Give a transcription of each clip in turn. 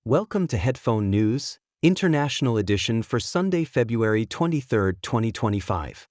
Welcome to Headphone News, International Edition for Sunday, February 23, 2025.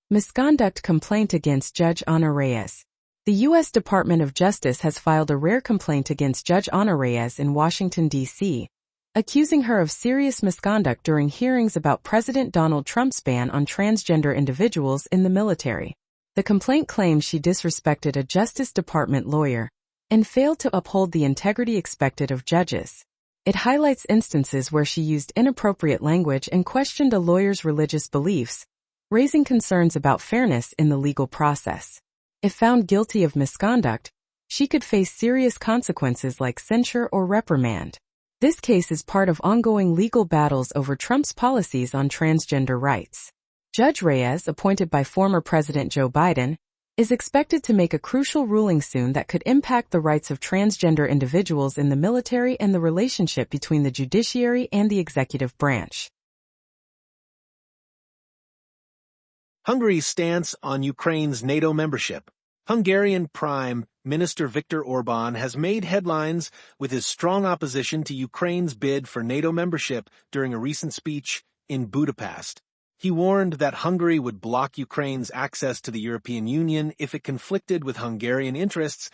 Misconduct complaint against Judge Ana Reyes. The U.S. Department of Justice has filed a rare complaint against Judge Ana Reyes in Washington, D.C., accusing her of serious misconduct during hearings about President Donald Trump's ban on transgender individuals in the military. The complaint claims she disrespected a Justice Department lawyer and failed to uphold the integrity expected of judges. It highlights instances where she used inappropriate language and questioned a lawyer's religious beliefs, raising concerns about fairness in the legal process. If found guilty of misconduct, she could face serious consequences like censure or reprimand. This case is part of ongoing legal battles over Trump's policies on transgender rights. Judge Reyes, appointed by former President Joe Biden, is expected to make a crucial ruling soon that could impact the rights of transgender individuals in the military and the relationship between the judiciary and the executive branch. Hungary's stance on Ukraine's NATO membership. Hungarian Prime Minister Viktor Orbán has made headlines with his strong opposition to Ukraine's bid for NATO membership during a recent speech in Budapest. He warned that Hungary would block Ukraine's access to the European Union if it conflicted with Hungarian interests,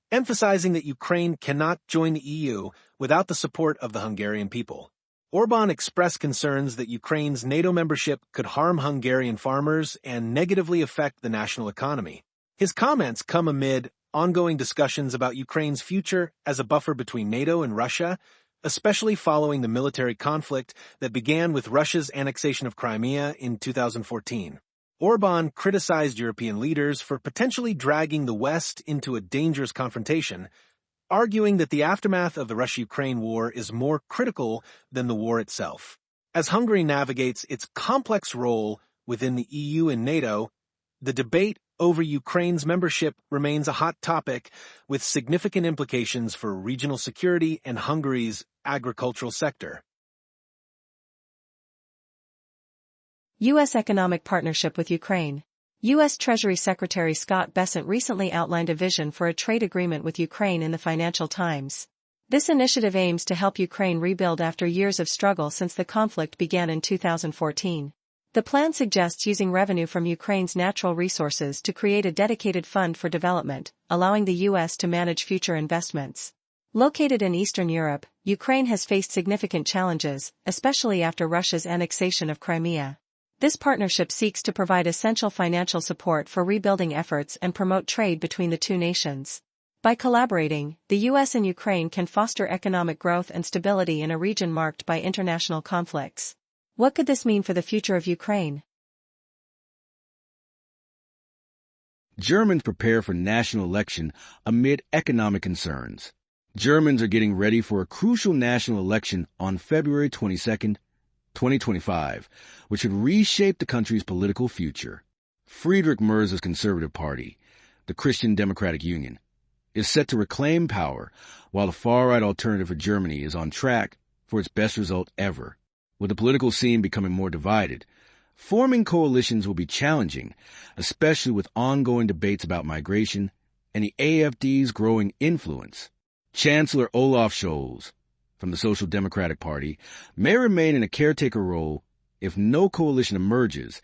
emphasizing that Ukraine cannot join the EU without the support of the Hungarian people. Orbán expressed concerns that Ukraine's NATO membership could harm Hungarian farmers and negatively affect the national economy. His comments come amid ongoing discussions about Ukraine's future as a buffer between NATO and Russia, especially following the military conflict that began with Russia's annexation of Crimea in 2014. Orbán criticized European leaders for potentially dragging the West into a dangerous confrontation, arguing that the aftermath of the Russia-Ukraine war is more critical than the war itself. As Hungary navigates its complex role within the EU and NATO, the debate over Ukraine's membership remains a hot topic with significant implications for regional security and Hungary's agricultural sector. U.S. economic partnership with Ukraine. U.S. Treasury Secretary Scott Bessent recently outlined a vision for a trade agreement with Ukraine in the Financial Times. This initiative aims to help Ukraine rebuild after years of struggle since the conflict began in 2014. The plan suggests using revenue from Ukraine's natural resources to create a dedicated fund for development, allowing the U.S. to manage future investments. Located in Eastern Europe, Ukraine has faced significant challenges, especially after Russia's annexation of Crimea. This partnership seeks to provide essential financial support for rebuilding efforts and promote trade between the two nations. By collaborating, the U.S. and Ukraine can foster economic growth and stability in a region marked by international conflicts. What could this mean for the future of Ukraine? Germans prepare for national election amid economic concerns. Germans are getting ready for a crucial national election on February 22, 2025, which would reshape the country's political future. Friedrich Merz's Conservative Party, the Christian Democratic Union, is set to reclaim power, while the far-right Alternative for Germany is on track for its best result ever. With the political scene becoming more divided, forming coalitions will be challenging, especially with ongoing debates about migration and the AfD's growing influence. Chancellor Olaf Scholz, from the Social Democratic Party, may remain in a caretaker role if no coalition emerges,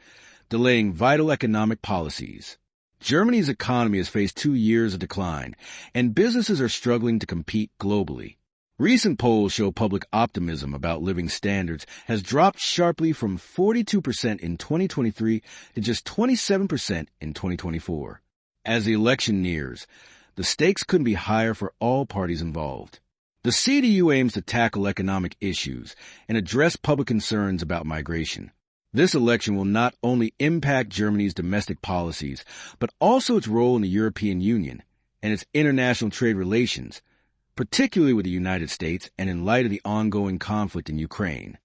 delaying vital economic policies. Germany's economy has faced 2 years of decline, and businesses are struggling to compete globally. Recent polls show public optimism about living standards has dropped sharply from 42% in 2023 to just 27% in 2024. As the election nears, the stakes couldn't be higher for all parties involved. The CDU aims to tackle economic issues and address public concerns about migration. This election will not only impact Germany's domestic policies, but also its role in the European Union and its international trade relations, particularly with the United States and in light of the ongoing conflict in Ukraine.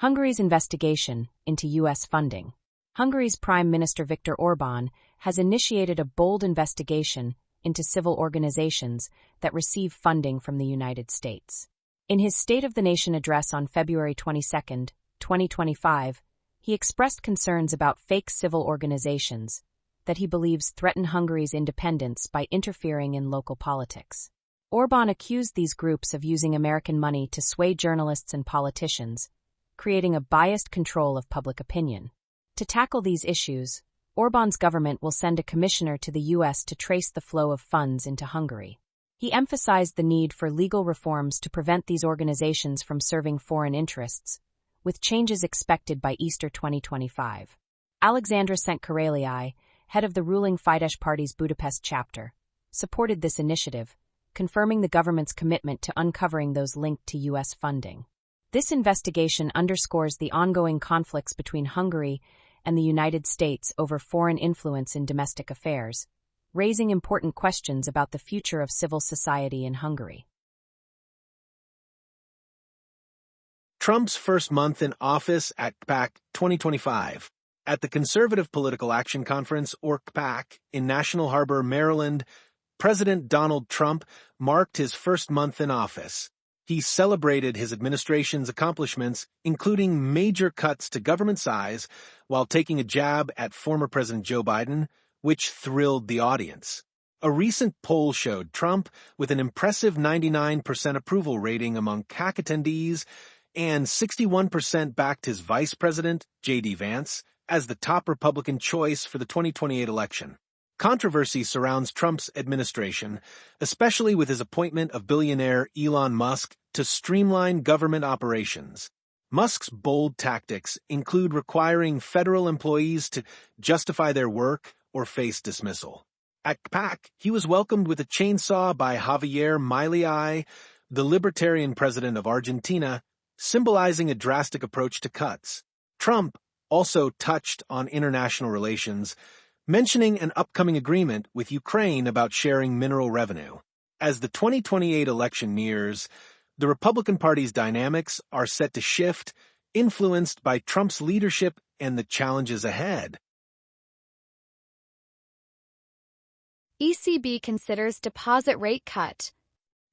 Hungary's investigation into U.S. funding. Hungary's Prime Minister Viktor Orbán has initiated a bold investigation into civil organizations that receive funding from the United States. In his State of the Nation address on February 22, 2025, he expressed concerns about fake civil organizations, that he believes threaten Hungary's independence by interfering in local politics. Orbán accused these groups of using American money to sway journalists and politicians, creating a biased control of public opinion. To tackle these issues, Orbán's government will send a commissioner to the U.S. to trace the flow of funds into Hungary. He emphasized the need for legal reforms to prevent these organizations from serving foreign interests, with changes expected by Easter 2025. Alexandra Szent-Karelyi, head of the ruling Fidesz party's Budapest chapter, supported this initiative, confirming the government's commitment to uncovering those linked to U.S. funding. This investigation underscores the ongoing conflicts between Hungary and the United States over foreign influence in domestic affairs, raising important questions about the future of civil society in Hungary. Trump's first month in office at CPAC 2025. At the Conservative Political Action Conference, or CPAC, in National Harbor, Maryland, President Donald Trump marked his first month in office. He celebrated his administration's accomplishments, including major cuts to government size, while taking a jab at former President Joe Biden, which thrilled the audience. A recent poll showed Trump with an impressive 99% approval rating among CAC attendees, and 61% backed his vice president, J.D. Vance, as the top Republican choice for the 2028 election. Controversy surrounds Trump's administration, especially with his appointment of billionaire Elon Musk to streamline government operations. Musk's bold tactics include requiring federal employees to justify their work or face dismissal. At CPAC, he was welcomed with a chainsaw by Javier Milei, the libertarian president of Argentina, symbolizing a drastic approach to cuts. Trump also touched on international relations, mentioning an upcoming agreement with Ukraine about sharing mineral revenue. As the 2028 election nears, the Republican Party's dynamics are set to shift, influenced by Trump's leadership and the challenges ahead. ECB considers deposit rate cut.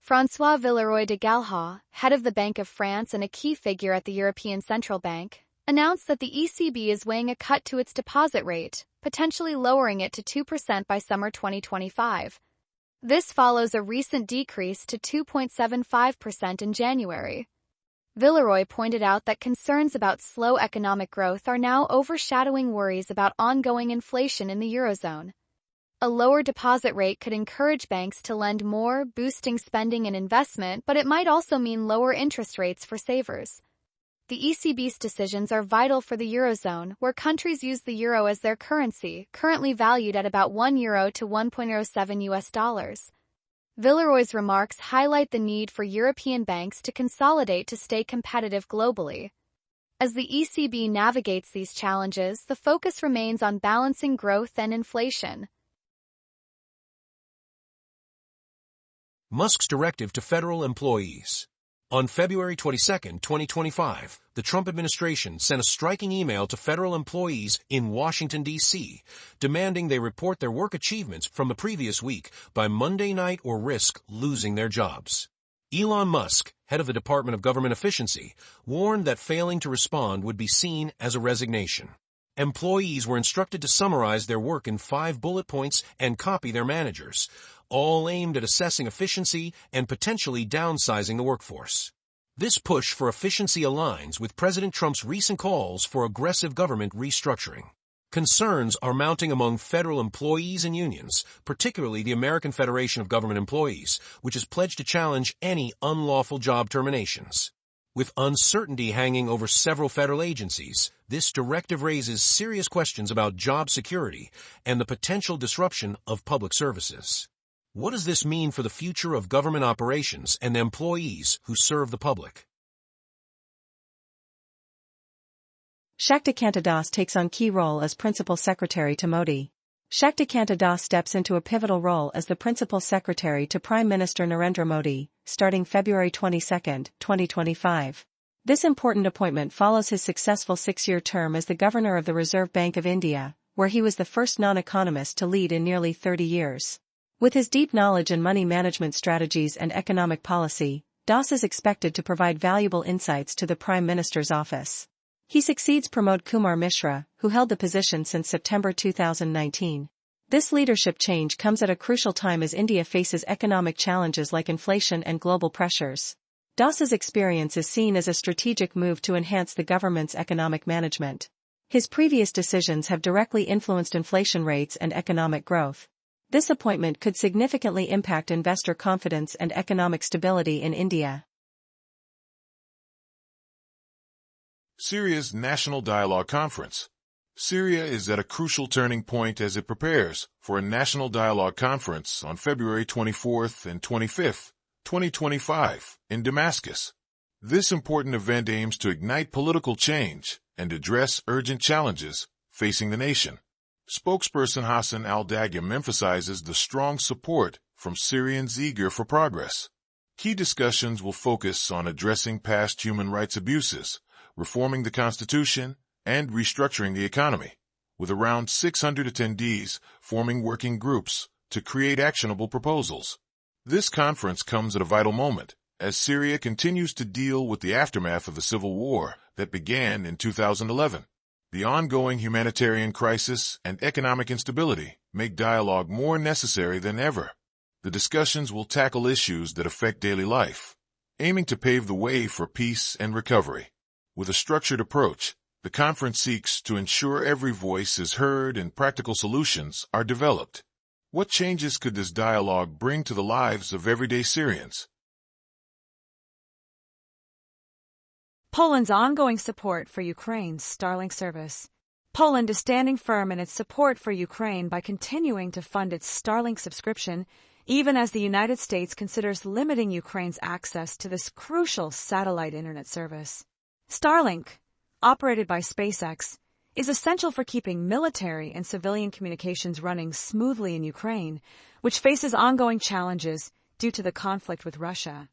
François Villeroy de Galhau, head of the Bank of France and a key figure at the European Central Bank, announced that the ECB is weighing a cut to its deposit rate, potentially lowering it to 2% by summer 2025. This follows a recent decrease to 2.75% in January. Villeroy pointed out that concerns about slow economic growth are now overshadowing worries about ongoing inflation in the Eurozone. A lower deposit rate could encourage banks to lend more, boosting spending and investment, but it might also mean lower interest rates for savers. The ECB's decisions are vital for the Eurozone, where countries use the euro as their currency, currently valued at about €1 to $1.07. Villeroy's remarks highlight the need for European banks to consolidate to stay competitive globally. As the ECB navigates these challenges, the focus remains on balancing growth and inflation. Musk's directive to federal employees. On February 22, 2025, the Trump administration sent a striking email to federal employees in Washington, D.C., demanding they report their work achievements from the previous week by Monday night or risk losing their jobs. Elon Musk, head of the Department of Government Efficiency, warned that failing to respond would be seen as a resignation. Employees were instructed to summarize their work in 5 bullet points and copy their managers, all aimed at assessing efficiency and potentially downsizing the workforce. This push for efficiency aligns with President Trump's recent calls for aggressive government restructuring. Concerns are mounting among federal employees and unions, particularly the American Federation of Government Employees, which has pledged to challenge any unlawful job terminations. With uncertainty hanging over several federal agencies, this directive raises serious questions about job security and the potential disruption of public services. What does this mean for the future of government operations and the employees who serve the public? Shaktikanta Das takes on key role as Principal Secretary to Modi. Shaktikanta Das steps into a pivotal role as the Principal Secretary to Prime Minister Narendra Modi, starting February 22, 2025. This important appointment follows his successful 6-year term as the Governor of the Reserve Bank of India, where he was the first non-economist to lead in nearly 30 years. With his deep knowledge in money management strategies and economic policy, Das is expected to provide valuable insights to the Prime Minister's office. He succeeds Pramod Kumar Mishra, who held the position since September 2019. This leadership change comes at a crucial time as India faces economic challenges like inflation and global pressures. Das's experience is seen as a strategic move to enhance the government's economic management. His previous decisions have directly influenced inflation rates and economic growth. This appointment could significantly impact investor confidence and economic stability in India. Syria's National Dialogue Conference. Syria is at a crucial turning point as it prepares for a National Dialogue Conference on February 24th and 25th, 2025, in Damascus. This important event aims to ignite political change and address urgent challenges facing the nation. Spokesperson Hassan al-Daghem emphasizes the strong support from Syrians eager for progress. Key discussions will focus on addressing past human rights abuses, reforming the constitution, and restructuring the economy, with around 600 attendees forming working groups to create actionable proposals. This conference comes at a vital moment, as Syria continues to deal with the aftermath of the civil war that began in 2011. The ongoing humanitarian crisis and economic instability make dialogue more necessary than ever. The discussions will tackle issues that affect daily life, aiming to pave the way for peace and recovery. With a structured approach, the conference seeks to ensure every voice is heard and practical solutions are developed. What changes could this dialogue bring to the lives of everyday Syrians? Poland's ongoing support for Ukraine's Starlink service. Poland is standing firm in its support for Ukraine by continuing to fund its Starlink subscription, even as the United States considers limiting Ukraine's access to this crucial satellite internet service. Starlink, operated by SpaceX, is essential for keeping military and civilian communications running smoothly in Ukraine, which faces ongoing challenges due to the conflict with Russia.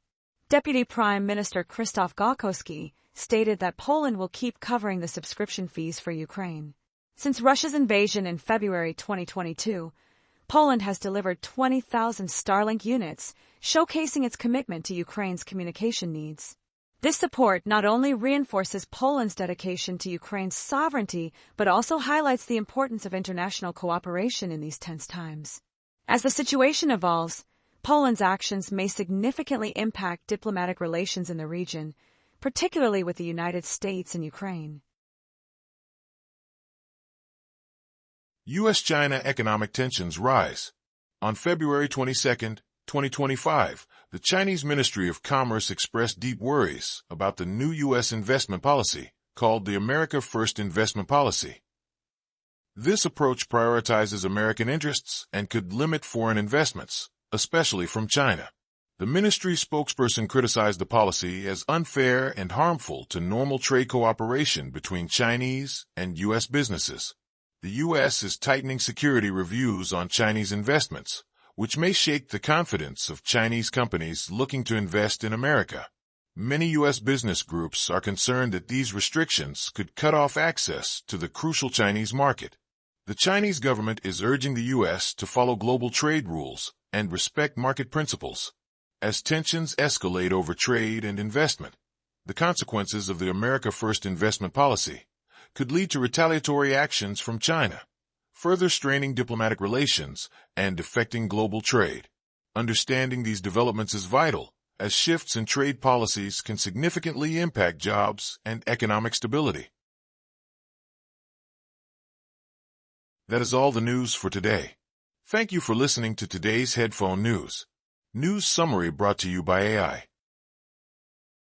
Deputy Prime Minister Krzysztof Gawkowski stated that Poland will keep covering the subscription fees for Ukraine. Since Russia's invasion in February 2022, Poland has delivered 20,000 Starlink units, showcasing its commitment to Ukraine's communication needs. This support not only reinforces Poland's dedication to Ukraine's sovereignty, but also highlights the importance of international cooperation in these tense times. As the situation evolves, Poland's actions may significantly impact diplomatic relations in the region, particularly with the United States and Ukraine. U.S.-China economic tensions rise. On February 22, 2025, the Chinese Ministry of Commerce expressed deep worries about the new U.S. investment policy, called the America First Investment Policy. This approach prioritizes American interests and could limit foreign investments, especially from China. The ministry spokesperson criticized the policy as unfair and harmful to normal trade cooperation between Chinese and U.S. businesses. The U.S. is tightening security reviews on Chinese investments, which may shake the confidence of Chinese companies looking to invest in America. Many U.S. business groups are concerned that these restrictions could cut off access to the crucial Chinese market. The Chinese government is urging the U.S. to follow global trade rules and respect market principles. As tensions escalate over trade and investment, the consequences of the America First investment policy could lead to retaliatory actions from China, further straining diplomatic relations and affecting global trade. Understanding these developments is vital, as shifts in trade policies can significantly impact jobs and economic stability. That is all the news for today. Thank you for listening to today's Headphone News. News summary brought to you by AI.